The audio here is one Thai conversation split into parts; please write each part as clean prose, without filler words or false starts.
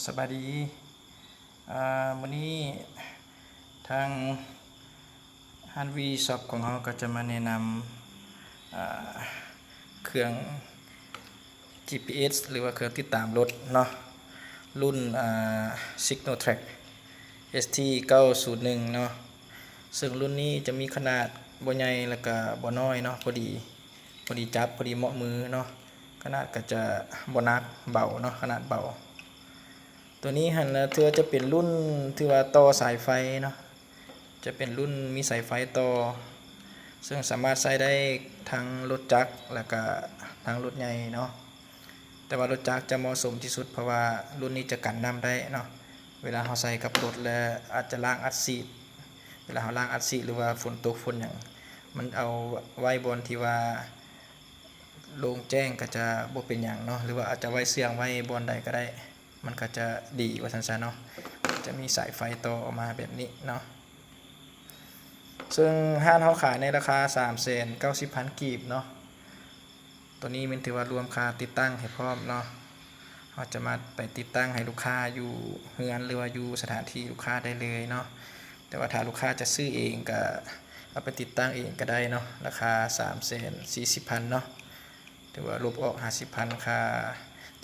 สบายดีวันนี้ทางฮันวีช็อปของเราก็จะมาแนะนำเครื่อง GPS หรือว่าเครื่องติดตามรถเนาะรุ่นSignotrack ST901 เนาะซึ่งรุ่นนี้จะมีขนาดบ่ใหญ่แล้วก็บ่น้อยเนาะพอดีจับพอดีเหมาะมือเนาะขนาดก็จะบ่หนักเบาเนาะขนาดเบาตัวนี้หันแล้วเธอจะเป็นรุ่นที่ว่าต่อสายไฟเนาะจะเป็นรุ่นมีสายไฟต่อซึ่งสามารถใช้ได้ทั้งรถจักรแล้วก็ทั้งรถใหญ่เนาะแต่ว่ารถจักรจะเหมาะสมที่สุดเพราะว่ารุ่นนี้จะกันน้ำได้เนาะเวลาเราใส่กับรถแล้วอาจจะล้างอัดฉีดเวลาเราล้างอัดฉีดหรือว่าฝนตกฝนอย่างมันเอาไว้บนที่ว่าโล่งแจ้งก็จะบ่เป็นอย่างเนาะหรือว่าอาจจะไว้เสียงไว้บนใดก็ได้มันก็จะดีว่าซั่นๆเนาะจะมีสายไฟต่อออกมาแบบนี้เนาะซึ่งห้างเขาขายในราคา 390,000 กีบเนาะตัวนี้มันถือว่ารวมค่าติดตั้งให้พร้อมเนาะเราจะมาไปติดตั้งให้ลูกค้าอยู่เฮือนหรือว่าอยู่สถานที่ลูกค้าได้เลยเนาะแต่ว่าถ้าลูกค้าจะซื้อเองก็เอาไปติดตั้งเองก็ได้เนาะราคา 340,000 เนาะถือว่าลบออก 50,000 ค่า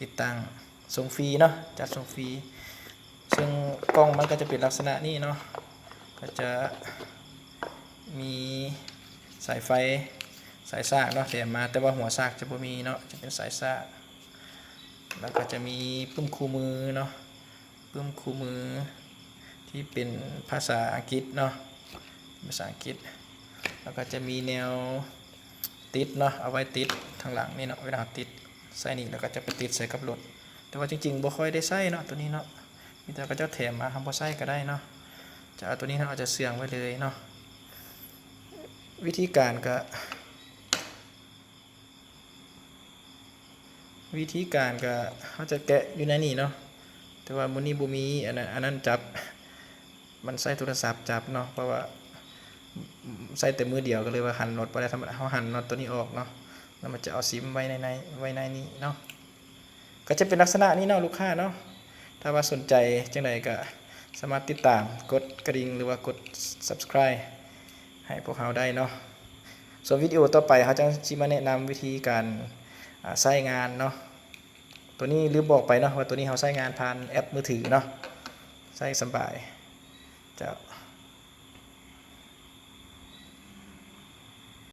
ติดตั้งส่งฟรีเนาะจัดส่งฟรีซึ่งกล้องมันก็จะเป็นลักษณะนี้เนาะก็จะมีสายไฟสายซากเนาะแถมมาแต่ว่าหัวซากจะบ่มีเนาะจะเป็นสายซากแล้วก็จะมีปุ่มคู่มือเนาะปุ่มคู่มือที่เป็นภาษาอังกฤษเนาะภาษาอังกฤษแล้วก็จะมีแนวติดเนาะเอาไว้ติดทางหลังนี่เนาะเวลาติดใส่นี่แล้วก็จะไปติดใส่กับรถแต่ว่าจริงๆบ่ค่อยได้ใส่เนาะตัวนี้เนาะมีแต่ก็จะแถมมาทำบ่ใส่ก็ได้เนาะจะเอาตัวนี้เราจะเสื่องไว้เลยเนาะวิธีการก็เขาจะแกะอยู่ในนี่เนาะแต่ว่ามื้อนี้บ่มีอันนั้นจับมันใช้โทรศัพท์จับเนาะเพราะว่าใช้แต่มือเดียวก็เลยว่าหันน็อตบ่ได้ทำเฮาหันน็อตตัวนี้ออกเนาะแล้วมันจะเอาซิมไว้ในนี้เนาะก็จะเป็นลักษณะนี้เนาะลูกค้าเนาะถ้าว่าสนใจจังไดก็สามารถติดตามกดกระดิ่งหรือว่ากด Subscribe ให้พวกเราได้เนาะส่วนวิดีโอต่อไปเขาจะมาแนะนำวิธีการใช้งานเนาะตัวนี้ลืมบอกไปเนาะว่าตัวนี้เขาใช้งานผ่านแอปมือถือเนาะใช้สบายจะ